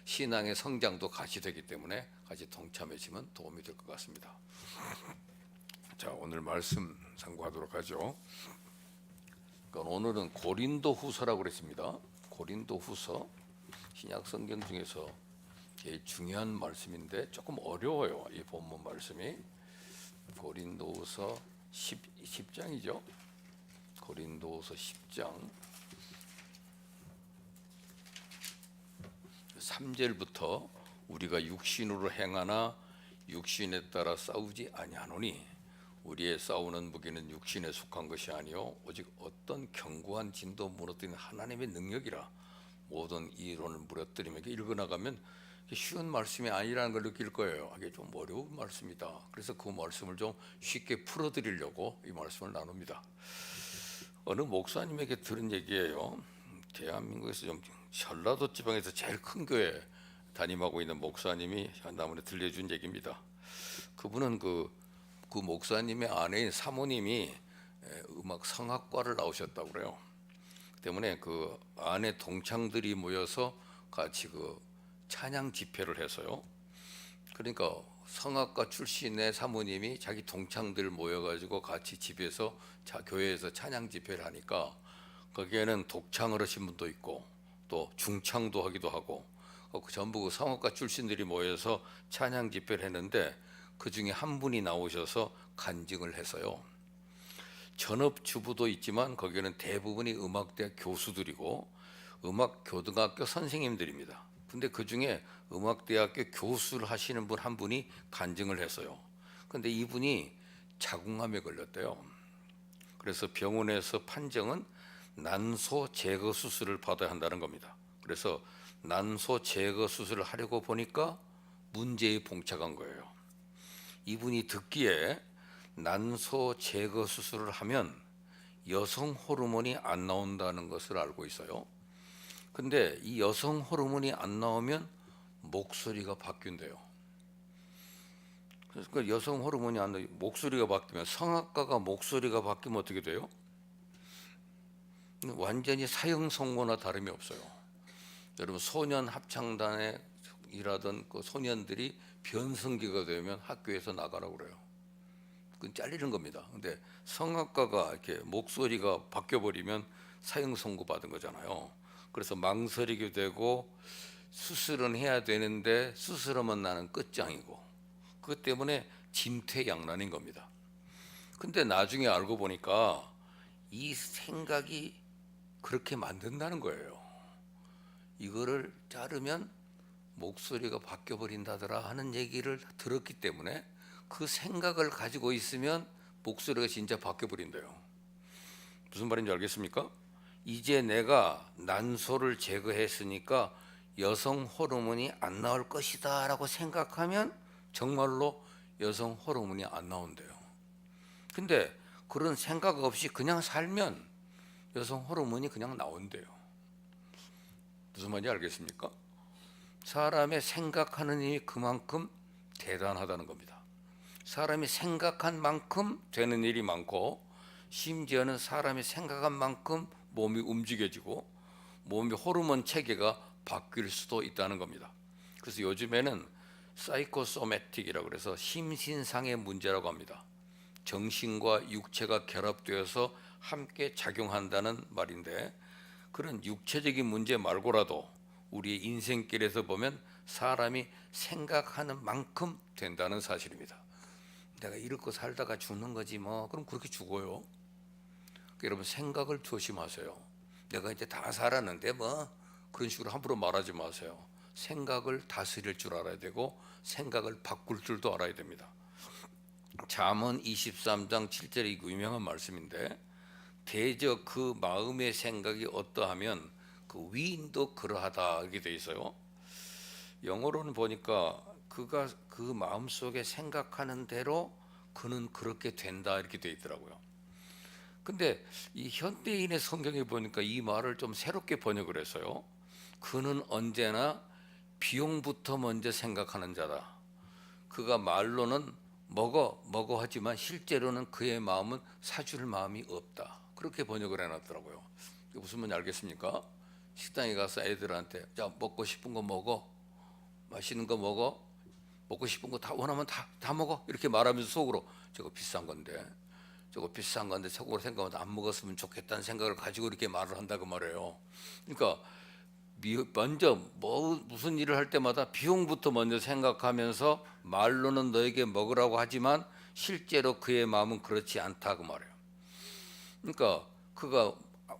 신앙의 성장도 같이 되기 때문에 같이 동참해주시면 도움이 될 것 같습니다. 자, 오늘 말씀 상고하도록 하죠. 그러니까 오늘은 고린도후서라고 그랬습니다. 고린도후서 신약 성경 중에서 제일 중요한 말씀인데 조금 어려워요. 이 본문 말씀이 고린도후서 10장이죠. 고린도후서 10장 3절부터 우리가 육신으로 행하나 육신에 따라 싸우지 아니하노니 우리의 싸우는 무기는 육신에 속한 것이 아니요 오직 어떤 견고한 진도 무너뜨리는 하나님의 능력이라. 모든 이론을 무너뜨리며 읽어나가면 쉬운 말씀이 아니라는 걸 느낄 거예요. 이게 좀 어려운 말씀이다. 그래서 그 말씀을 좀 쉽게 풀어드리려고 이 말씀을 나눕니다. 어느 목사님에게 들은 얘기예요. 대한민국에서 좀 전라도 지방에서 제일 큰 교회 담임하고 있는 목사님이 나무에 들려준 얘기입니다. 그분은 그 목사님의 아내인 사모님이 음악 성악과를 나오셨다고 그래요. 때문에 그 아내 동창들이 모여서 같이 그 찬양 집회를 해서요. 그러니까 성악과 출신의 사모님이 자기 동창들 모여가지고 같이 집에서 교회에서 찬양 집회를 하니까 거기에는 독창을 하신 분도 있고 또 중창도 하기도 하고 전부 그 성악과 출신들이 모여서 찬양 집회를 했는데 그 중에 한 분이 나오셔서 간증을 해서요. 전업주부도 있지만 거기는 대부분이 음악대 교수들이고 음악교등학교 선생님들입니다. 근데 그 중에 음악대학교 교수를 하시는 분 한 분이 간증을 했어요. 근데 이분이 자궁암에 걸렸대요. 그래서 병원에서 판정은 난소 제거 수술을 받아야 한다는 겁니다. 그래서 난소 제거 수술을 하려고 보니까 문제에 봉착한 거예요. 이분이 듣기에 난소 제거 수술을 하면 여성 호르몬이 안 나온다는 것을 알고 있어요. 근데 이 여성 호르몬이 안 나오면 목소리가 바뀐대요. 그래서 그 여성 호르몬이 안 나오면 목소리가 바뀌면 성악가가 목소리가 바뀌면 어떻게 돼요? 완전히 사형선고나 다름이 없어요. 여러분 소년 합창단에 일하던 그 소년들이 변성기가 되면 학교에서 나가라고 그래요. 그건 잘리는 겁니다. 근데 성악가가 이렇게 목소리가 바뀌어버리면 사형 선고 받은 거잖아요. 그래서 망설이게 되고 수술은 해야 되는데 수술하면 나는 끝장이고 그것 때문에 진퇴양난인 겁니다. 근데 나중에 알고 보니까 이 생각이 그렇게 만든다는 거예요. 이거를 자르면 목소리가 바뀌어버린다더라 하는 얘기를 들었기 때문에 그 생각을 가지고 있으면 목소리가 진짜 바뀌어버린대요. 무슨 말인지 알겠습니까? 이제 내가 난소를 제거했으니까 여성 호르몬이 안 나올 것이다 라고 생각하면 정말로 여성 호르몬이 안 나온대요. 근데 그런 생각 없이 그냥 살면 여성 호르몬이 그냥 나온대요. 무슨 말인지 알겠습니까? 사람의 생각하는 일이 그만큼 대단하다는 겁니다. 사람이 생각한 만큼 되는 일이 많고 심지어는 사람이 생각한 만큼 몸이 움직여지고 몸의 호르몬 체계가 바뀔 수도 있다는 겁니다. 그래서 요즘에는 사이코소매틱이라고 그래서 심신상의 문제라고 합니다. 정신과 육체가 결합되어서 함께 작용한다는 말인데 그런 육체적인 문제 말고라도 우리의 인생길에서 보면 사람이 생각하는 만큼 된다는 사실입니다. 내가 이렇게 살다가 죽는 거지 뭐 그럼 그렇게 죽어요. 여러분 생각을 조심하세요. 내가 이제 다 살았는데 뭐 그런 식으로 함부로 말하지 마세요. 생각을 다스릴 줄 알아야 되고 생각을 바꿀 줄도 알아야 됩니다. 잠언 23장 7절이 유명한 말씀인데 대저 그 마음의 생각이 어떠하면 그 위인도 그러하다 이렇게 돼 있어요. 영어로는 보니까 그가 그 마음속에 생각하는 대로 그는 그렇게 된다 이렇게 돼 있더라고요. 근데 이 현대인의 성경에 보니까 이 말을 좀 새롭게 번역을 했어요. 그는 언제나 비용부터 먼저 생각하는 자다. 그가 말로는 먹어 하지만 실제로는 그의 마음은 사줄 마음이 없다. 그렇게 번역을 해놨더라고요. 무슨 말인지 알겠습니까? 식당에 가서 애들한테 자 먹고 싶은 거 먹어. 맛있는 거 먹어. 먹고 싶은 거 다 원하면 다 먹어. 이렇게 말하면서 속으로 저거 비싼 건데 속으로 생각하면 안 먹었으면 좋겠다는 생각을 가지고 이렇게 말을 한다고 말해요. 그러니까 먼저 무슨 일을 할 때마다 비용부터 먼저 생각하면서 말로는 너에게 먹으라고 하지만 실제로 그의 마음은 그렇지 않다고 말해요. 그러니까 그가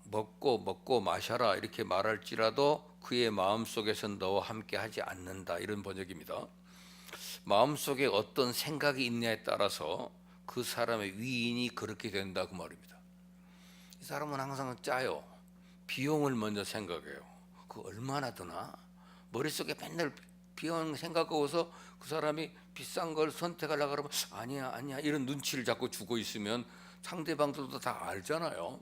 먹고 마셔라 이렇게 말할지라도 그의 마음 속에서는 너와 함께 하지 않는다, 이런 번역입니다. 마음속에 어떤 생각이 있냐에 따라서 그 사람의 위인이 그렇게 된다고 말입니다. 이 사람은 항상 짜요. 비용을 먼저 생각해요. 그 얼마나 드나? 머릿속에 맨날 비용 생각하고서 그 사람이 비싼 걸 선택하려고 그러면 아니야 이런 눈치를 자꾸 주고 있으면 상대방들도 다 알잖아요.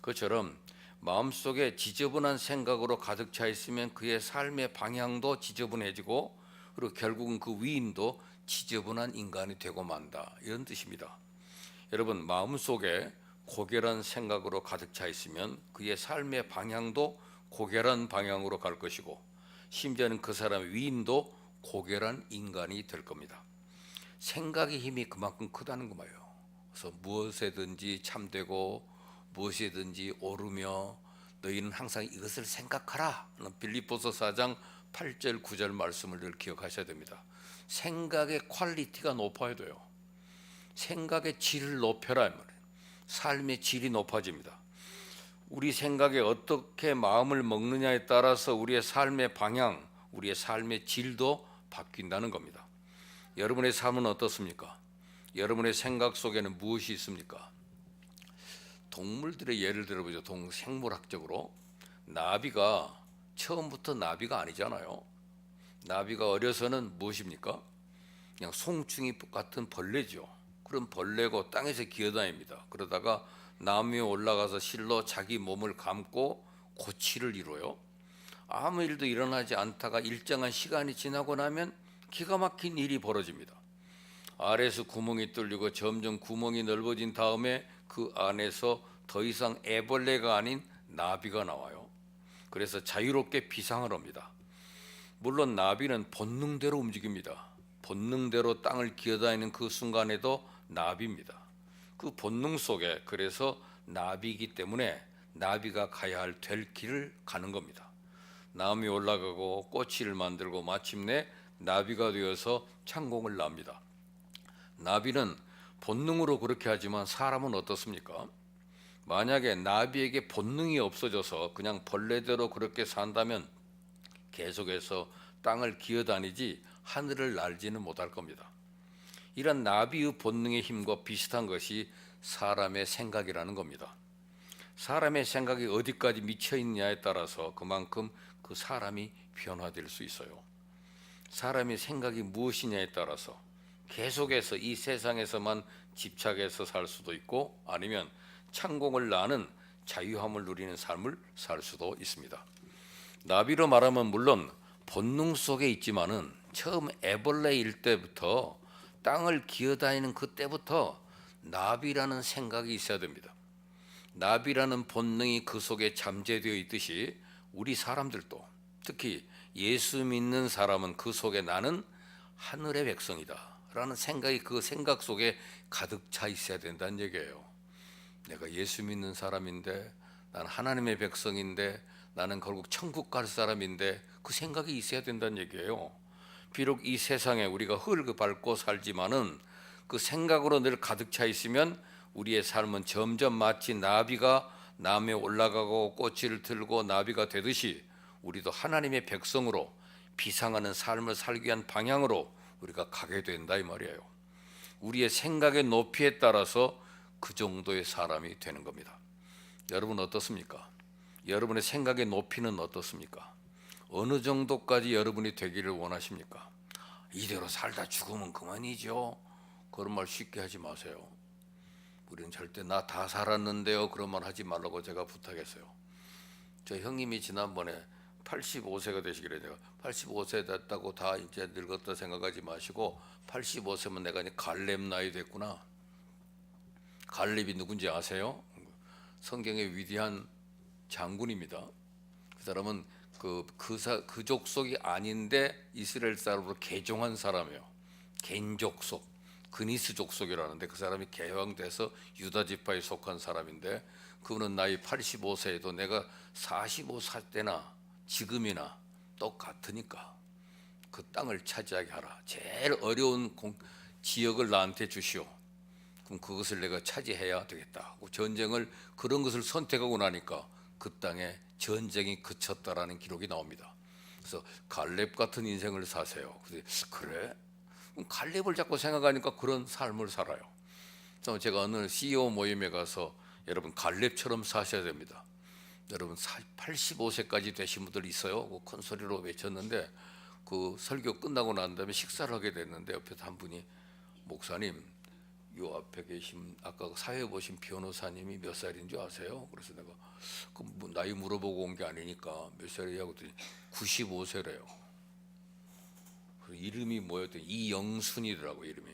그처럼 마음속에 지저분한 생각으로 가득 차 있으면 그의 삶의 방향도 지저분해지고, 그리고 결국은 그 위인도 지저분한 인간이 되고 만다, 이런 뜻입니다. 여러분, 마음속에 고결한 생각으로 가득 차 있으면 그의 삶의 방향도 고결한 방향으로 갈 것이고, 심지어는 그 사람의 위인도 고결한 인간이 될 겁니다. 생각의 힘이 그만큼 크다는 거예요. 그래서 무엇에든지 참되고 무엇이든지 오르며 너희는 항상 이것을 생각하라. 빌립보서 4장 8절 9절 말씀을 늘 기억하셔야 됩니다. 생각의 퀄리티가 높아야 돼요. 생각의 질을 높여라 말이에요. 삶의 질이 높아집니다. 우리 생각에 어떻게 마음을 먹느냐에 따라서 우리의 삶의 방향, 우리의 삶의 질도 바뀐다는 겁니다. 여러분의 삶은 어떻습니까? 여러분의 생각 속에는 무엇이 있습니까? 동물들의 예를 들어보죠. 생물학적으로 나비가 처음부터 나비가 아니잖아요. 나비가 어려서는 무엇입니까? 그냥 송충이 같은 벌레죠. 그럼 벌레고 땅에서 기어다닙니다. 그러다가 나무 위에 올라가서 실로 자기 몸을 감고 고치를 이뤄요. 아무 일도 일어나지 않다가 일정한 시간이 지나고 나면 기가 막힌 일이 벌어집니다. 아래에서 구멍이 뚫리고 점점 구멍이 넓어진 다음에 그 안에서 더 이상 애벌레가 아닌 나비가 나와요. 그래서 자유롭게 비상을 합니다. 물론 나비는 본능대로 움직입니다. 본능대로 땅을 기어다니는 그 순간에도 나비입니다. 그 본능 속에, 그래서 나비이기 때문에 나비가 가야 될 길을 가는 겁니다. 나무에 올라가고 꼬치를 만들고 마침내 나비가 되어서 창공을 납니다. 나비는 본능으로 그렇게 하지만 사람은 어떻습니까? 만약에 나비에게 본능이 없어져서 그냥 벌레대로 그렇게 산다면 계속해서 땅을 기어다니지 하늘을 날지는 못할 겁니다. 이런 나비의 본능의 힘과 비슷한 것이 사람의 생각이라는 겁니다. 사람의 생각이 어디까지 미쳐 있느냐에 따라서 그만큼 그 사람이 변화될 수 있어요. 사람의 생각이 무엇이냐에 따라서 계속해서 이 세상에서만 집착해서 살 수도 있고, 아니면 창공을 나는 자유함을 누리는 삶을 살 수도 있습니다. 나비로 말하면 물론 본능 속에 있지만은 처음 애벌레일 때부터 땅을 기어다니는 그때부터 나비라는 생각이 있어야 됩니다. 나비라는 본능이 그 속에 잠재되어 있듯이 우리 사람들도, 특히 예수 믿는 사람은 그 속에 나는 하늘의 백성이다 라는 생각이 그 생각 속에 가득 차 있어야 된다는 얘기예요. 내가 예수 믿는 사람인데, 나는 하나님의 백성인데, 나는 결국 천국 갈 사람인데, 그 생각이 있어야 된다는 얘기예요. 비록 이 세상에 우리가 흙을 밟고 살지만은 그 생각으로 늘 가득 차 있으면 우리의 삶은 점점 마치 나비가 나무에 올라가고 꼬치를 들고 나비가 되듯이 우리도 하나님의 백성으로 비상하는 삶을 살기 위한 방향으로 우리가 가게 된다 이 말이에요. 우리의 생각의 높이에 따라서 그 정도의 사람이 되는 겁니다. 여러분 어떻습니까? 여러분의 생각의 높이는 어떻습니까? 어느 정도까지 여러분이 되기를 원하십니까? 이대로 살다 죽으면 그만이죠. 그런 말 쉽게 하지 마세요. 우리는 절대 나 다 살았는데요 그런 말 하지 말라고 제가 부탁했어요. 저 형님이 지난번에 85세가 되시기를, 제가 85세 됐다고 다 이제 늙었다 생각하지 마시고 85세면 내가 이제 갈렙 나이 됐구나. 갈렙이 누군지 아세요? 성경의 위대한 장군입니다. 그 사람은 그 족속이 아닌데 이스라엘 사람으로 개종한 사람이에요. 겐 족속, 그니스 족속이라는데 그 사람이 개왕돼서 유다 지파에 속한 사람인데 그분은 나이 85세에도 내가 45살 때나 지금이나 똑같으니까 그 땅을 차지하게 하라. 제일 어려운 지역을 나한테 주시오. 그럼 그것을 내가 차지해야 되겠다. 전쟁을 그런 것을 선택하고 나니까 그 땅에 전쟁이 그쳤다라는 기록이 나옵니다. 그래서 갈렙 같은 인생을 사세요. 그래? 그럼 갈렙을 자꾸 생각하니까 그런 삶을 살아요. 그래서 제가 어느 CEO 모임에 가서 여러분 갈렙처럼 사셔야 됩니다. 여러분 85세까지 되신 분들 있어요. 큰 소리로 외쳤는데 그 설교 끝나고 난 다음에 식사를 하게 됐는데 옆에서 한 분이 목사님 요 앞에 계신 아까 사회 보신 변호사님이 몇 살인 줄 아세요? 그래서 내가 뭐 나이 물어보고 온 게 아니니까 몇 살이냐고 했더니 95세래요. 이름이 뭐였더니 이영순이더라고. 이름이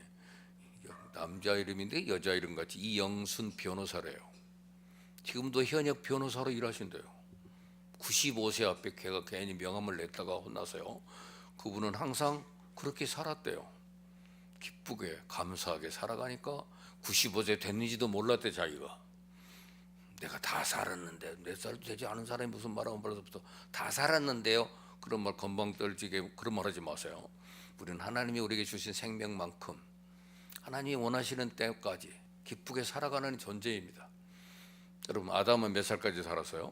남자 이름인데 여자 이름 같이 이영순 변호사래요. 지금도 현역 변호사로 일하신대요. 95세 앞에 걔가 괜히 명함을 냈다가 혼나서요. 그분은 항상 그렇게 살았대요. 기쁘게 감사하게 살아가니까 95세 됐는지도 몰랐대. 자기가 내가 다 살았는데 4살도 되지 않은 사람이 무슨 말하면 벌써부터 다 살았는데요. 그런 말 건방 떨지게 그런 말 하지 마세요. 우리는 하나님이 우리에게 주신 생명만큼 하나님이 원하시는 때까지 기쁘게 살아가는 존재입니다. 여러분 아담은 몇 살까지 살았어요?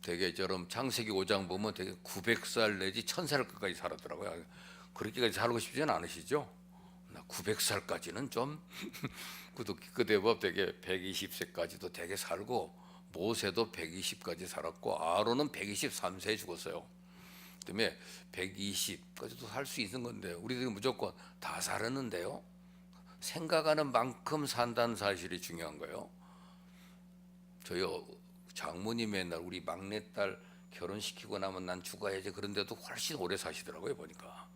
되게 저런 창세기 5장 보면 되게 900살 내지 1000살까지 살았더라고요. 그렇게까지 살고 싶지는 않으시죠? 900살까지는 좀 그대법 되게 120세까지도 되게 살고 모세도 120까지 살았고 아론은 123세에 죽었어요. 그다음에 120까지도 살 수 있는 건데 우리들이 무조건 다 살았는데요. 생각하는 만큼 산다는 사실이 중요한 거예요. 저희 장모님 맨날 우리 막내딸 결혼시키고 나면 난 죽어야지 그런데도 훨씬 오래 사시더라고요. 보니까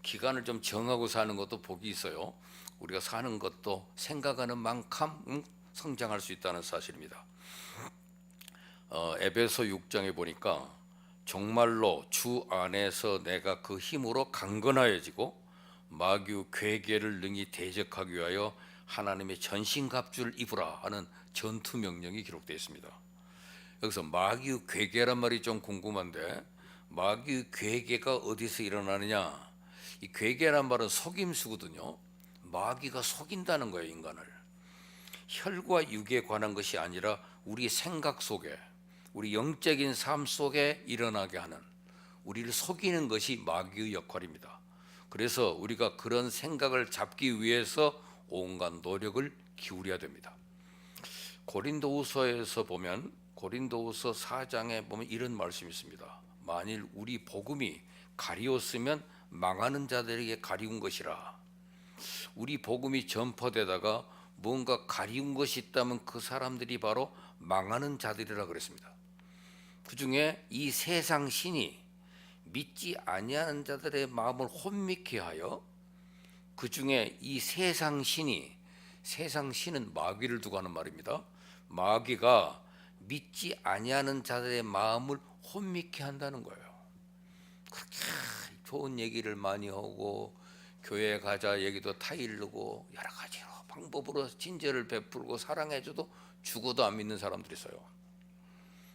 기간을 좀 정하고 사는 것도 복이 있어요. 우리가 사는 것도 생각하는 만큼 성장할 수 있다는 사실입니다. 에베소 6장에 보니까 정말로 주 안에서 내가 그 힘으로 강건하여지고 마귀 괴계를 능히 대적하기 위하여 하나님의 전신갑주를 입으라 하는 전투 명령이 기록되어 있습니다. 여기서 마귀 괴계란 말이 좀 궁금한데 마귀 괴계가 어디서 일어나느냐? 이 괴계란 말은 속임수거든요. 마귀가 속인다는 거예요, 인간을. 혈과 육에 관한 것이 아니라 우리 생각 속에, 우리 영적인 삶 속에 일어나게 하는, 우리를 속이는 것이 마귀의 역할입니다. 그래서 우리가 그런 생각을 잡기 위해서 온갖 노력을 기울여야 됩니다. 고린도후서에서 보면 고린도후서 4장에 보면 이런 말씀이 있습니다. 만일 우리 복음이 가리웠으면 망하는 자들에게 가리운 것이라. 우리 복음이 전파되다가 뭔가 가리운 것이 있다면 그 사람들이 바로 망하는 자들이라 그랬습니다. 그 중에 이 세상 신이 믿지 아니하는 자들의 마음을 혼미케 하여 그 중에 이 세상 신은 마귀를 두고 하는 말입니다. 마귀가 믿지 아니하는 자들의 마음을 혼미케 한다는 거예요. 그렇게 좋은 얘기를 많이 하고 교회 가자 얘기도 타일르고 여러 가지로 방법으로 친절을 베풀고 사랑해줘도 죽어도 안 믿는 사람들이 있어요.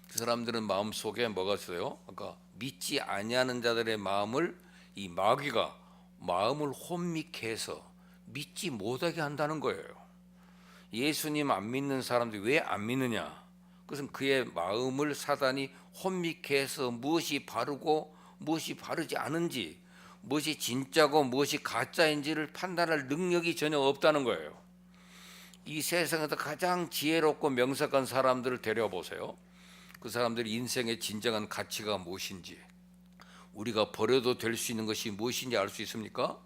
그 사람들은 마음속에 뭐가 있어요? 아까 믿지 아니하는 자들의 마음을 이 마귀가 마음을 혼미케 해서 믿지 못하게 한다는 거예요. 예수님 안 믿는 사람들이 왜 안 믿느냐? 그것은 그의 마음을 사단이 혼미케 해서 무엇이 바르고 무엇이 바르지 않은지, 무엇이 진짜고 무엇이 가짜인지를 판단할 능력이 전혀 없다는 거예요. 이 세상에서 가장 지혜롭고 명석한 사람들을 데려보세요. 그 사람들이 인생의 진정한 가치가 무엇인지, 우리가 버려도 될 수 있는 것이 무엇인지 알 수 있습니까?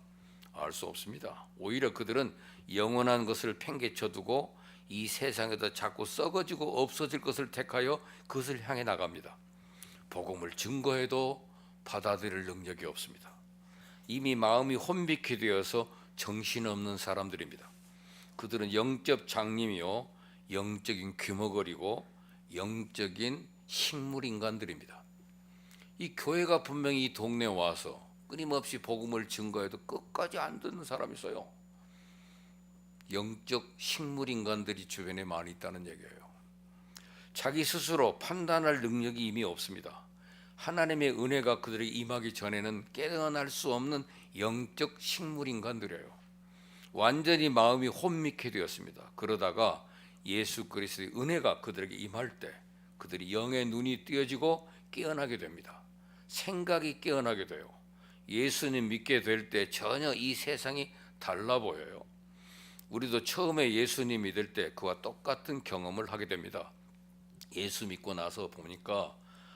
알 수 없습니다. 오히려 그들은 영원한 것을 팽개쳐 두고 이 세상에서 자꾸 썩어지고 없어질 것을 택하여 그것을 향해 나갑니다. 복음을 증거해도 받아들일 능력이 없습니다. 이미 마음이 혼비케 되어서 정신없는 사람들입니다. 그들은 영적 장님이요 영적인 귀머거리고 영적인 식물 인간들입니다. 이 교회가 분명히 이 동네에 와서 끊임없이 복음을 증거해도 끝까지 안 듣는 사람이 있어요. 영적 식물 인간들이 주변에 많이 있다는 얘기예요. 자기 스스로 판단할 능력이 이미 없습니다. 하나님의 은혜가 그들에게 임하기 전에는 깨어날 수 없는 영적 식물 인간들이에요. 완전히 마음이 혼미케 되었습니다. 그러다가 예수 그리스도의 은혜가 그들에게 임할 때 그들이 영의 눈이 띄어지고 깨어나게 됩니다. 생각이 깨어나게 돼요. 예수님 믿게 될 때 전혀 이 세상이 달라 보여요. 우리도 처음에 예수님 믿을 때 그와 똑같은 경험을 하게 됩니다. 예수 믿고 나서 보니까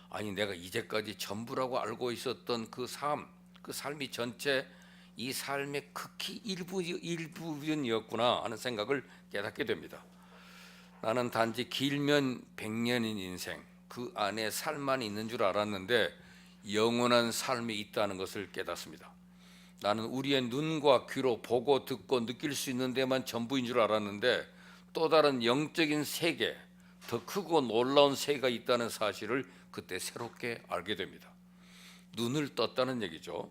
아니 내가 이제까지 전부라고 알고 있었던 그 삶이 전체 이 삶의 극히 일부분이었구나 하는 생각을 깨닫게 됩니다. 나는 단지 길면 100년인 인생 그 안에 삶만 있는 줄 알았는데 영원한 삶이 있다는 것을 깨닫습니다. 나는 우리의 눈과 귀로 보고 듣고 느낄 수 있는 데만 전부인 줄 알았는데 또 다른 영적인 세계, 더 크고 놀라운 세계가 있다는 사실을 그때 새롭게 알게 됩니다. 눈을 떴다는 얘기죠.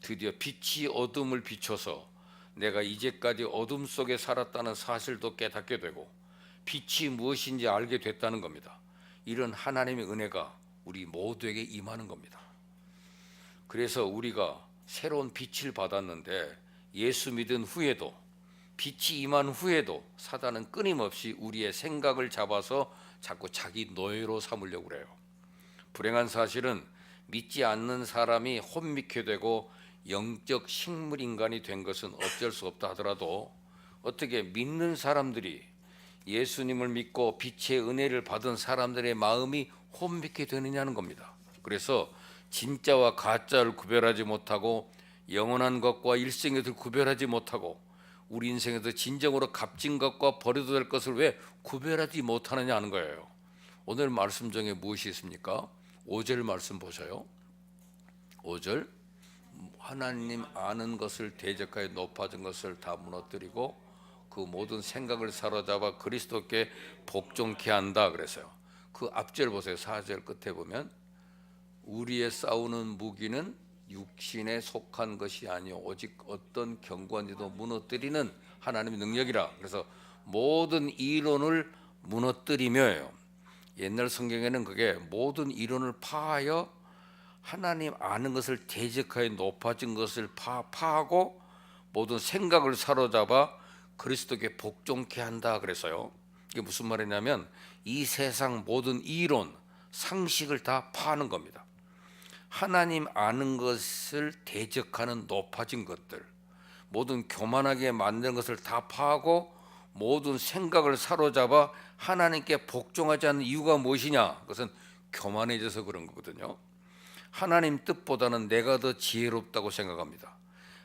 드디어 빛이 어둠을 비춰서 내가 이제까지 어둠 속에 살았다는 사실도 깨닫게 되고 빛이 무엇인지 알게 됐다는 겁니다. 이런 하나님의 은혜가 우리 모두에게 임하는 겁니다. 그래서 우리가 새로운 빛을 받았는데 예수 믿은 후에도 빛이 임한 후에도 사단은 끊임없이 우리의 생각을 잡아서 자꾸 자기 노예로 삼으려고 그래요. 불행한 사실은 믿지 않는 사람이 혼미케 되고 영적 식물 인간이 된 것은 어쩔 수 없다 하더라도 어떻게 믿는 사람들이 예수님을 믿고 빛의 은혜를 받은 사람들의 마음이 혼미케 되느냐는 겁니다. 그래서 진짜와 가짜를 구별하지 못하고 영원한 것과 일생의 것을 구별하지 못하고 우리 인생에서 진정으로 값진 것과 버려도 될 것을 왜 구별하지 못하느냐 하는 거예요. 오늘 말씀 중에 무엇이 있습니까? 5절 말씀 보셔요. 5절 하나님 아는 것을 대적하여 높아진 것을 다 무너뜨리고 그 모든 생각을 사로잡아 그리스도께 복종케 한다 그랬어요. 그 앞절 보세요. 4절 끝에 보면 우리의 싸우는 무기는 육신에 속한 것이 아니요 오직 어떤 견고한지도 무너뜨리는 하나님의 능력이라. 그래서 모든 이론을 무너뜨리며요. 옛날 성경에는 그게 모든 이론을 파하여 하나님 아는 것을 대적하여 높아진 것을 파하고 모든 생각을 사로잡아 그리스도께 복종케 한다 그래서요. 이게 무슨 말이냐면 이 세상 모든 이론, 상식을 다 파는 겁니다. 하나님 아는 것을 대적하는 높아진 것들, 모든 교만하게 만든 것을 다 파하고 모든 생각을 사로잡아 하나님께 복종하지 않는 이유가 무엇이냐? 그것은 교만해져서 그런 거거든요. 하나님 뜻보다는 내가 더 지혜롭다고 생각합니다.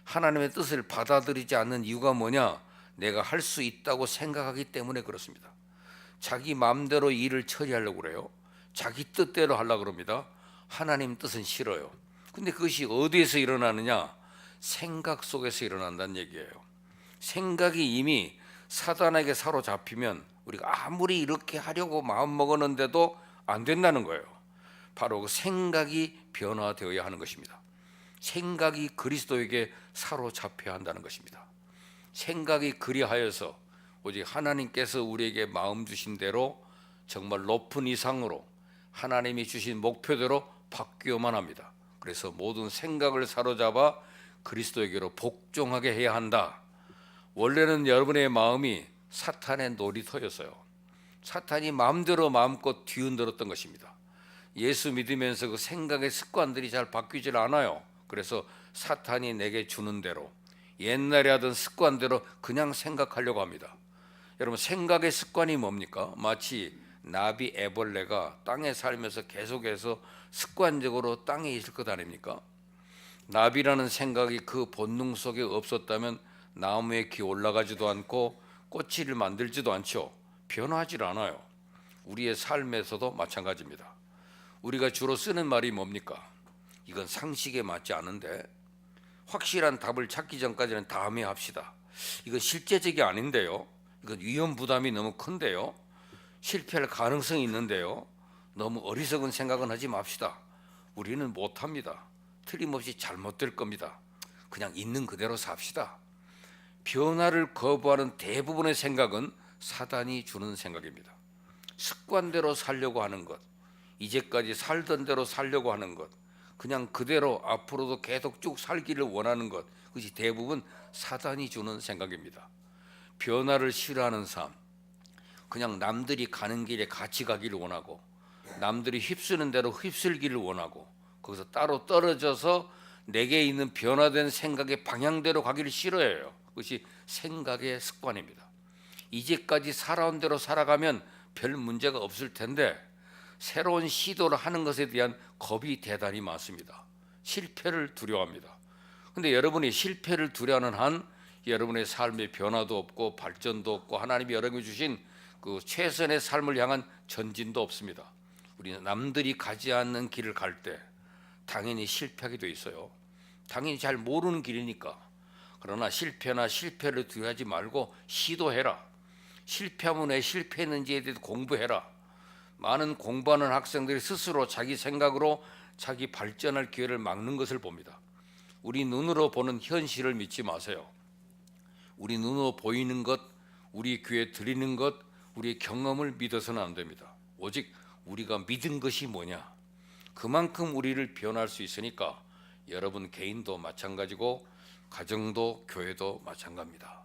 하나님의 뜻을 받아들이지 않는 이유가 뭐냐? 내가 할 수 있다고 생각하기 때문에 그렇습니다. 자기 마음대로 일을 처리하려고 그래요. 자기 뜻대로 하려고 그럽니다. 하나님 뜻은 싫어요. 근데 그것이 어디에서 일어나느냐? 생각 속에서 일어난다는 얘기예요. 생각이 이미 사단에게 사로잡히면 우리가 아무리 이렇게 하려고 마음 먹었는데도 안 된다는 거예요. 바로 그 생각이 변화되어야 하는 것입니다. 생각이 그리스도에게 사로잡혀야 한다는 것입니다. 생각이 그리하여서 오직 하나님께서 우리에게 마음 주신 대로 정말 높은 이상으로 하나님이 주신 목표대로 바뀌어만 합니다. 그래서 모든 생각을 사로잡아 그리스도에게로 복종하게 해야 한다. 원래는 여러분의 마음이 사탄의 놀이터였어요. 사탄이 마음대로 마음껏 뒤흔들었던 것입니다. 예수 믿으면서 그 생각의 습관들이 잘 바뀌질 않아요. 그래서 사탄이 내게 주는 대로 옛날에 하던 습관대로 그냥 생각하려고 합니다. 여러분 생각의 습관이 뭡니까? 마치 나비 애벌레가 땅에 살면서 계속해서 습관적으로 땅에 있을 것 아닙니까? 나비라는 생각이 그 본능 속에 없었다면 나무에 기 올라가지도 않고 꽃을 만들지도 않죠. 변하지 않아요. 우리의 삶에서도 마찬가지입니다. 우리가 주로 쓰는 말이 뭡니까? 이건 상식에 맞지 않은데 확실한 답을 찾기 전까지는 다음에 합시다. 이건 실제적이 아닌데요. 이건 위험 부담이 너무 큰데요. 실패할 가능성이 있는데요. 너무 어리석은 생각은 하지 맙시다. 우리는 못합니다. 틀림없이 잘못될 겁니다. 그냥 있는 그대로 삽시다. 변화를 거부하는 대부분의 생각은 사단이 주는 생각입니다. 습관대로 살려고 하는 것, 이제까지 살던 대로 살려고 하는 것, 그냥 그대로 앞으로도 계속 쭉 살기를 원하는 것, 그것이 대부분 사단이 주는 생각입니다. 변화를 싫어하는 삶, 그냥 남들이 가는 길에 같이 가기를 원하고 남들이 휩쓰는 대로 휩쓸기를 원하고 거기서 따로 떨어져서 내게 있는 변화된 생각의 방향대로 가기를 싫어해요. 그것이 생각의 습관입니다. 이제까지 살아온 대로 살아가면 별 문제가 없을 텐데 새로운 시도를 하는 것에 대한 겁이 대단히 많습니다. 실패를 두려워합니다. 근데 여러분이 실패를 두려워하는 한 여러분의 삶의 변화도 없고 발전도 없고 하나님이 여러분이 주신 그 최선의 삶을 향한 전진도 없습니다. 우리는 남들이 가지 않는 길을 갈 때 당연히 실패하게 돼 있어요. 당연히 잘 모르는 길이니까. 그러나 실패를 두려워하지 말고 시도해라. 실패하면 왜 실패했는지에 대해서 공부해라. 많은 공부하는 학생들이 스스로 자기 생각으로 자기 발전할 기회를 막는 것을 봅니다. 우리 눈으로 보는 현실을 믿지 마세요. 우리 눈으로 보이는 것, 우리 귀에 들리는 것, 우리의 경험을 믿어서는 안 됩니다. 오직 우리가 믿은 것이 뭐냐, 그만큼 우리를 변화할 수 있으니까 여러분 개인도 마찬가지고 가정도 교회도 마찬가지입니다.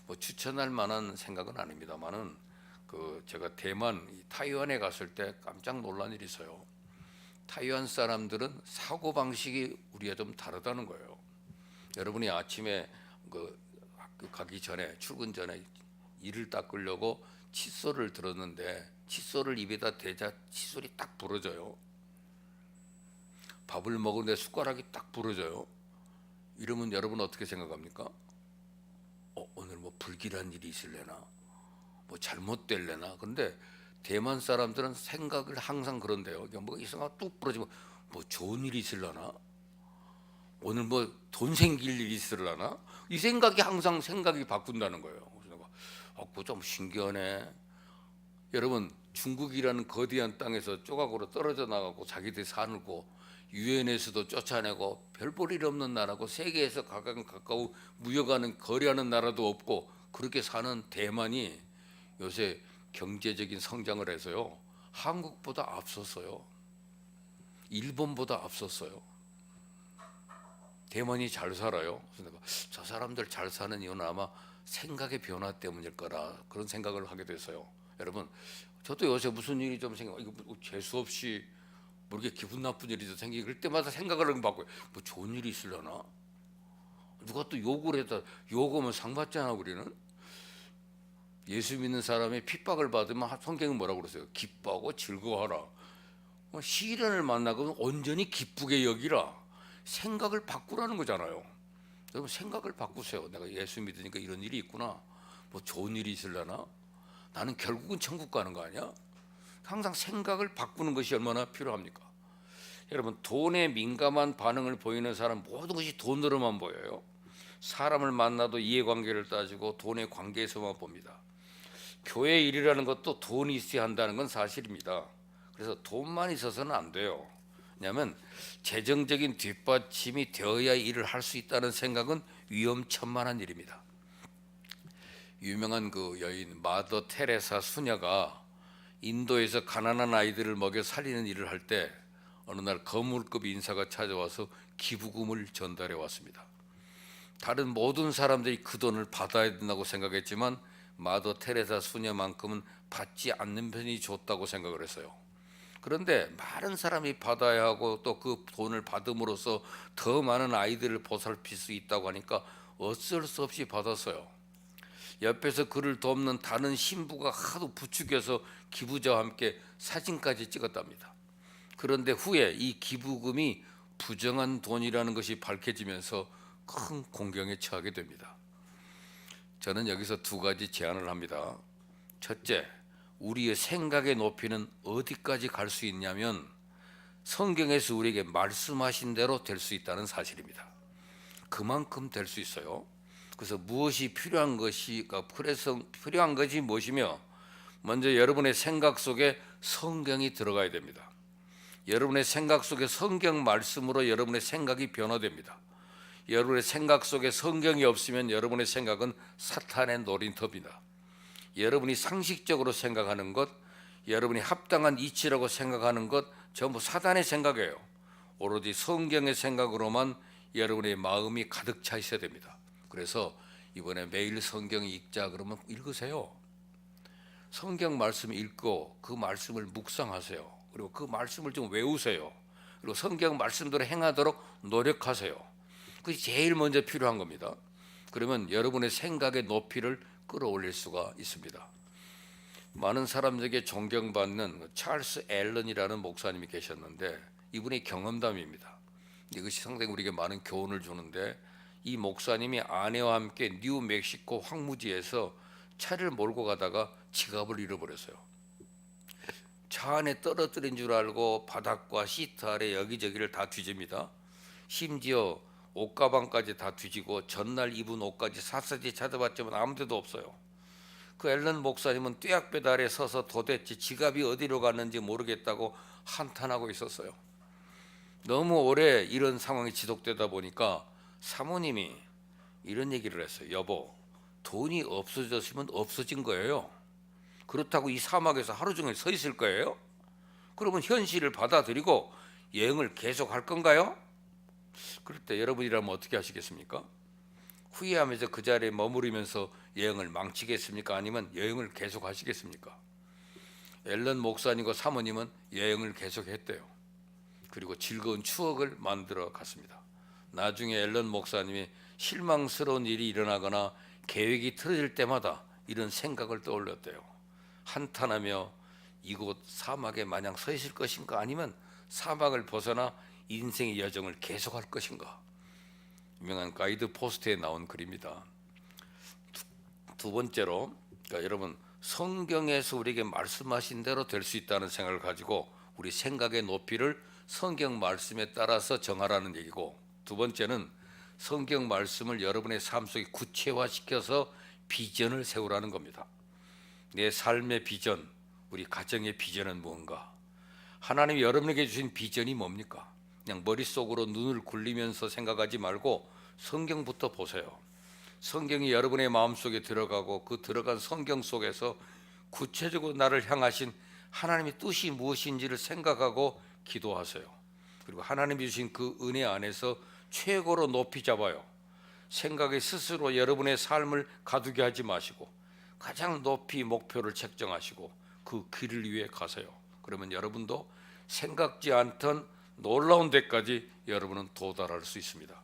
뭐 추천할 만한 생각은 아닙니다만은 제가 대만 타이완에 갔을 때 깜짝 놀란 일이 있어요. 타이완 사람들은 사고 방식이 우리와 좀 다르다는 거예요. 여러분이 아침에 학교 가기 전에 출근 전에 이를 닦으려고 칫솔을 들었는데 칫솔을 입에다 대자 칫솔이 딱 부러져요. 밥을 먹는데 숟가락이 딱 부러져요. 이러면 여러분 어떻게 생각합니까? 오늘 뭐 불길한 일이 있을래나, 뭐 잘못될래나. 그런데 대만 사람들은 생각을 항상 그런데요. 뭐 이상하게 뚝 부러지면 뭐 좋은 일이 있을라나, 오늘 뭐 돈 생길 일이 있을라나, 이 생각이 항상 생각이 바꾼다는 거예요. 그래서 그거 좀 신기하네. 여러분 중국이라는 거대한 땅에서 조각으로 떨어져 나가고 자기들이 살고 유엔에서도 쫓아내고 별 볼 일 없는 나라고 세계에서 가까운 무역하는 거래하는 나라도 없고 그렇게 사는 대만이 요새 경제적인 성장을 해서요 한국보다 앞섰어요. 일본보다 앞섰어요. 대만이 잘 살아요. 그래서 내가 저 사람들 잘 사는 이유는 아마 생각의 변화 때문일 거라 그런 생각을 하게 됐어요. 여러분 저도 요새 무슨 일이 좀 이거 재수 없이 뭐 이렇게 기분 나쁜 일이 좀 생기고 그럴 때마다 생각을 바꿔요. 뭐 좋은 일이 있으려나? 누가 또 욕을 했다. 욕하면 상 받잖아. 우리는 예수 믿는 사람이 핍박을 받으면 성경은 뭐라고 그러세요? 기뻐하고 즐거워하라. 시련을 만나고 온전히 기쁘게 여기라. 생각을 바꾸라는 거잖아요. 여러분 생각을 바꾸세요. 내가 예수 믿으니까 이런 일이 있구나. 뭐 좋은 일이 있으려나? 나는 결국은 천국 가는 거 아니야? 항상 생각을 바꾸는 것이 얼마나 필요합니까? 여러분 돈에 민감한 반응을 보이는 사람 모든 것이 돈으로만 보여요. 사람을 만나도 이해관계를 따지고 돈의 관계에서만 봅니다. 교회 일이라는 것도 돈이 있어야 한다는 건 사실입니다. 그래서 돈만 있어서는 안 돼요. 왜냐하면 재정적인 뒷받침이 되어야 일을 할 수 있다는 생각은 위험천만한 일입니다. 유명한 그 여인 마더 테레사 수녀가 인도에서 가난한 아이들을 먹여 살리는 일을 할 때 어느 날 거물급 인사가 찾아와서 기부금을 전달해 왔습니다. 다른 모든 사람들이 그 돈을 받아야 된다고 생각했지만 마더 테레사 수녀만큼은 받지 않는 편이 좋다고 생각을 했어요. 그런데 많은 사람이 받아야 하고 또 그 돈을 받음으로써 더 많은 아이들을 보살필 수 있다고 하니까 어쩔 수 없이 받았어요. 옆에서 그를 돕는 다른 신부가 하도 부추겨서 기부자와 함께 사진까지 찍었답니다. 그런데 후에 이 기부금이 부정한 돈이라는 것이 밝혀지면서 큰 공경에 처하게 됩니다. 저는 여기서 두 가지 제안을 합니다. 첫째, 우리의 생각의 높이는 어디까지 갈 수 있냐면 성경에서 우리에게 말씀하신 대로 될 수 있다는 사실입니다. 그만큼 될 수 있어요. 그래서 무엇이 필요한 것이 무엇이며 먼저 여러분의 생각 속에 성경이 들어가야 됩니다. 여러분의 생각 속에 성경 말씀으로 여러분의 생각이 변화됩니다. 여러분의 생각 속에 성경이 없으면 여러분의 생각은 사탄의 노린터입니다. 여러분이 상식적으로 생각하는 것, 여러분이 합당한 이치라고 생각하는 것 전부 사탄의 생각이에요. 오로지 성경의 생각으로만 여러분의 마음이 가득 차 있어야 됩니다. 그래서 이번에 매일 성경 읽자 그러면 읽으세요. 성경 말씀 읽고 그 말씀을 묵상하세요. 그리고 그 말씀을 좀 외우세요. 그리고 성경 말씀대로 행하도록 노력하세요. 그게 제일 먼저 필요한 겁니다. 그러면 여러분의 생각의 높이를 끌어올릴 수가 있습니다. 많은 사람들에게 존경받는 찰스 앨런이라는 목사님이 계셨는데 이분의 경험담입니다. 이것이 상당히 우리에게 많은 교훈을 주는데, 이 목사님이 아내와 함께 뉴멕시코 황무지에서 차를 몰고 가다가 지갑을 잃어버렸어요. 차 안에 떨어뜨린 줄 알고 바닥과 시트 아래 여기저기를 다 뒤집니다. 심지어 옷가방까지 다 뒤지고 전날 입은 옷까지 샅샅이 찾아봤지만 아무 데도 없어요. 그 앨런 목사님은 뙤약볕 서서 도대체 지갑이 어디로 갔는지 모르겠다고 한탄하고 있었어요. 너무 오래 이런 상황이 지속되다 보니까 사모님이 이런 얘기를 했어요. 여보, 돈이 없어졌으면 없어진 거예요. 그렇다고 이 사막에서 하루 종일 서 있을 거예요? 그러면 현실을 받아들이고 여행을 계속할 건가요? 그럴 때 여러분이라면 어떻게 하시겠습니까? 후회하면서 그 자리에 머무르면서 여행을 망치겠습니까? 아니면 여행을 계속 하시겠습니까? 앨런 목사님과 사모님은 여행을 계속했대요. 그리고 즐거운 추억을 만들어 갔습니다. 나중에 앨런 목사님이 실망스러운 일이 일어나거나 계획이 틀어질 때마다 이런 생각을 떠올렸대요. 한탄하며 이곳 사막에 마냥 서 있을 것인가, 아니면 사막을 벗어나 인생의 여정을 계속할 것인가. 유명한 가이드 포스트에 나온 글입니다. 두 번째로, 그러니까 여러분, 성경에서 우리에게 말씀하신 대로 될 수 있다는 생각을 가지고 우리 생각의 높이를 성경 말씀에 따라서 정하라는 얘기고, 두 번째는 성경 말씀을 여러분의 삶 속에 구체화시켜서 비전을 세우라는 겁니다. 내 삶의 비전, 우리 가정의 비전은 무언가? 하나님이 여러분에게 주신 비전이 뭡니까? 그냥 머릿속으로 눈을 굴리면서 생각하지 말고 성경부터 보세요. 성경이 여러분의 마음속에 들어가고 그 들어간 성경 속에서 구체적으로 나를 향하신 하나님의 뜻이 무엇인지를 생각하고 기도하세요. 그리고 하나님이 주신 그 은혜 안에서 최고로 높이 잡아요. 생각에 스스로 여러분의 삶을 가두게 하지 마시고 가장 높이 목표를 책정하시고 그 길을 위해 가세요. 그러면 여러분도 생각지 않던 놀라운 데까지 여러분은 도달할 수 있습니다.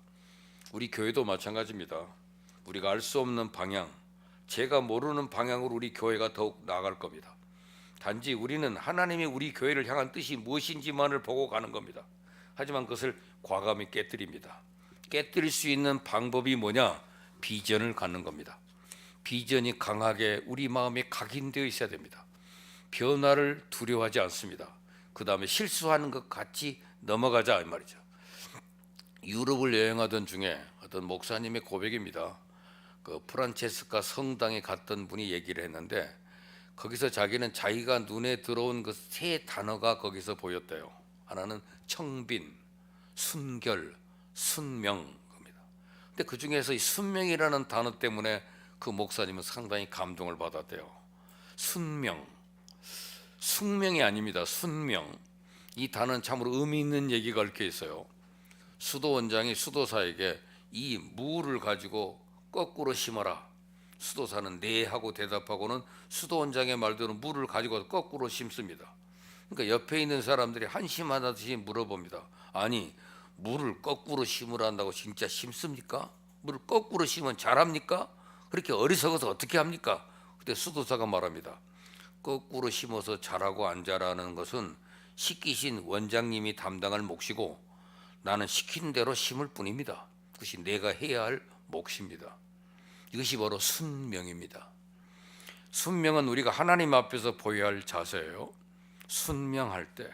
우리 교회도 마찬가지입니다. 우리가 알 수 없는 방향, 제가 모르는 방향으로 우리 교회가 더욱 나아갈 겁니다. 단지 우리는 하나님이 우리 교회를 향한 뜻이 무엇인지만을 보고 가는 겁니다. 하지만 그것을 과감히 깨뜨립니다. 깨뜨릴 수 있는 방법이 뭐냐? 비전을 갖는 겁니다. 비전이 강하게 우리 마음에 각인되어 있어야 됩니다. 변화를 두려워하지 않습니다. 그 다음에 실수하는 것 같이 넘어가자 이 말이죠. 유럽을 여행하던 중에 어떤 목사님의 고백입니다. 그 프란체스카 성당에 갔던 분이 얘기를 했는데, 거기서 자기는 자기가 눈에 들어온 그 세 단어가 거기서 보였대요. 하나는 청빈, 순결, 순명입니다. 근데 그 중에서 이 순명이라는 단어 때문에 그 목사님은 상당히 감동을 받았대요. 순명, 숙명이 아닙니다. 순명. 이 단어는 참으로 의미 있는 얘기가 얽혀 있어요. 수도원장이 수도사에게 이 무를 가지고 거꾸로 심어라. 수도사는 네 하고 대답하고는 수도원장의 말대로 무를 가지고 거꾸로 심습니다. 그러니까 옆에 있는 사람들이 한심하듯이 물어봅니다. 아니, 무를 거꾸로 심으란다고 진짜 심습니까? 무를 거꾸로 심으면 잘합니까? 그렇게 어리석어서 어떻게 합니까? 그때 수도사가 말합니다. 거꾸로 심어서 잘하고 안 잘하는 것은 시키신 원장님이 담당할 몫이고 나는 시킨 대로 심을 뿐입니다. 그것이 내가 해야 할 몫입니다. 이것이 바로 순명입니다. 순명은 우리가 하나님 앞에서 보여야 할 자세예요. 순명할 때,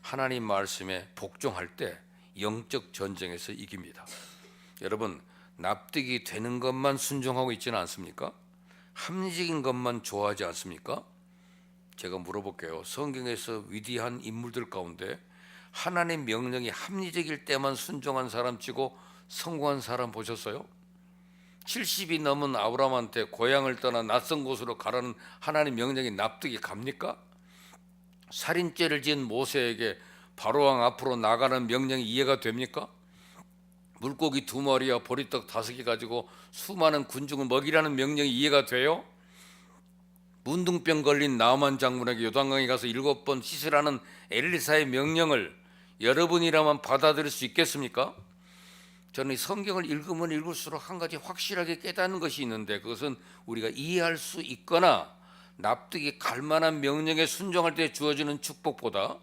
하나님 말씀에 복종할 때 영적 전쟁에서 이깁니다. 여러분, 납득이 되는 것만 순종하고 있지는 않습니까? 합리적인 것만 좋아하지 않습니까? 제가 물어볼게요. 성경에서 위대한 인물들 가운데 하나님의 명령이 합리적일 때만 순종한 사람 치고 성공한 사람 보셨어요? 70이 넘은 아브라함한테 고향을 떠나 낯선 곳으로 가라는 하나님 명령이 납득이 갑니까? 살인죄를 지은 모세에게 바로왕 앞으로 나가는 명령이 이해가 됩니까? 물고기 2마리와 보리떡 5개 가지고 수많은 군중을 먹이라는 명령이 이해가 돼요? 문둥병 걸린 나만 장군에게 요단강에 가서 7번 씻으라는 엘리사의 명령을 여러분이라면 받아들일 수 있겠습니까? 저는 이 성경을 읽으면 읽을수록 한 가지 확실하게 깨닫는 것이 있는데, 그것은 우리가 이해할 수 있거나 납득이 갈 만한 명령에 순종할 때 주어지는 축복보다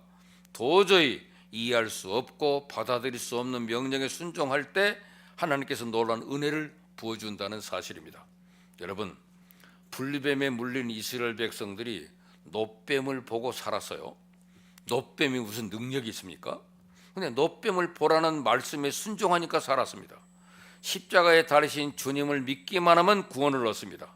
도저히 이해할 수 없고 받아들일 수 없는 명령에 순종할 때 하나님께서 놀라운 은혜를 부어준다는 사실입니다. 여러분, 분리뱀에 물린 이스라엘 백성들이 놋뱀을 보고 살았어요. 놋뱀이 무슨 능력이 있습니까? 근데 놋뱀을 보라는 말씀에 순종하니까 살았습니다. 십자가에 달리신 주님을 믿기만 하면 구원을 얻습니다.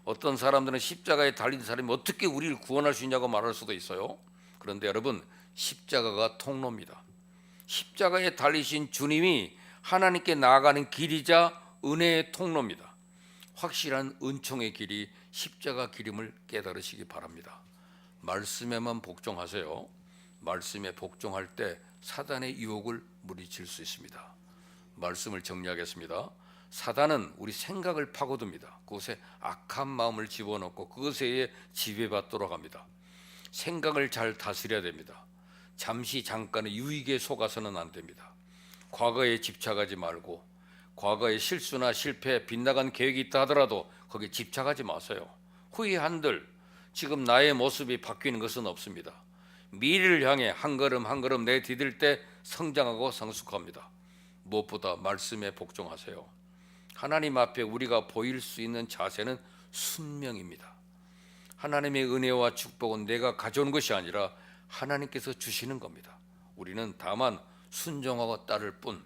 어떤 사람들은 십자가에 달린 사람이 어떻게 우리를 구원할 수 있냐고 말할 수도 있어요. 그런데 여러분, 십자가가 통로입니다. 십자가에 달리신 주님이 하나님께 나아가는 길이자 은혜의 통로입니다. 확실한 은총의 길이 십자가 길임을 깨달으시기 바랍니다. 말씀에만 복종하세요. 말씀에 복종할 때 사단의 유혹을 물리칠 수 있습니다. 말씀을 정리하겠습니다. 사단은 우리 생각을 파고듭니다. 그것에 악한 마음을 집어넣고 그것에 의해 지배받도록 합니다. 생각을 잘 다스려야 됩니다. 잠시 잠깐의 유익에 속아서는 안 됩니다. 과거에 집착하지 말고, 과거의 실수나 실패, 빗나간 계획이 있다 하더라도 거기에 집착하지 마세요. 후회한들 지금 나의 모습이 바뀌는 것은 없습니다. 미래를 향해 한 걸음 한 걸음 내디딜 때 성장하고 성숙합니다. 무엇보다 말씀에 복종하세요. 하나님 앞에 우리가 보일 수 있는 자세는 순명입니다. 하나님의 은혜와 축복은 내가 가져온 것이 아니라 하나님께서 주시는 겁니다. 우리는 다만 순종하고 따를 뿐,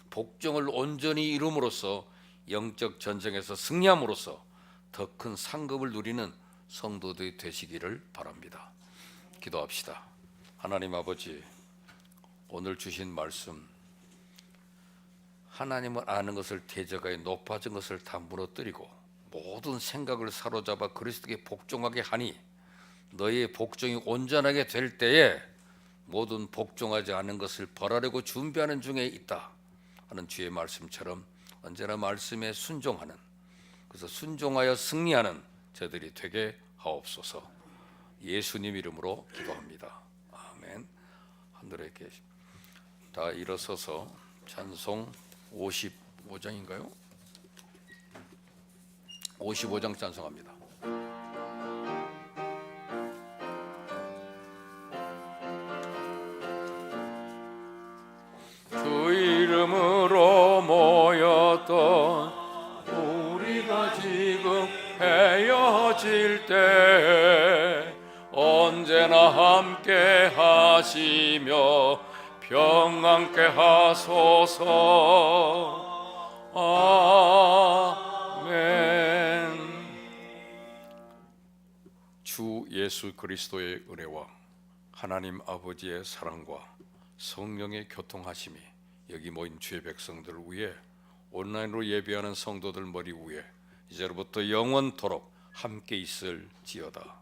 복종을 온전히 이룸으로써 영적 전쟁에서 승리함으로써 더 큰 상급을 누리는 성도들이 되시기를 바랍니다. 기도합시다. 하나님 아버지, 오늘 주신 말씀, 하나님을 아는 것을 대적하여 높아진 것을 다 무너뜨리고 모든 생각을 사로잡아 그리스도께 복종하게 하니 너희의 복종이 온전하게 될 때에 모든 복종하지 않은 것을 벌하려고 준비하는 중에 있다 하는 주의 말씀처럼 언제나 말씀에 순종하는, 그래서 순종하여 승리하는 저들이 되게 하옵소서. 예수님 이름으로 기도합니다. 아멘. 하늘에 계십. 다 일어서서 찬송 55장인가요? 55장 찬송합니다. 주 이름으로 모였던 우리가 지금 헤어질 때 언제나 함께 하시며 평안케 하소서. 아멘. 주 예수 그리스도의 은혜와 하나님 아버지의 사랑과 성령의 교통하심이 여기 모인 주의 백성들을 위해 온라인으로 예배하는 성도들 머리 위에 이제로부터 영원토록 함께 있을지어다.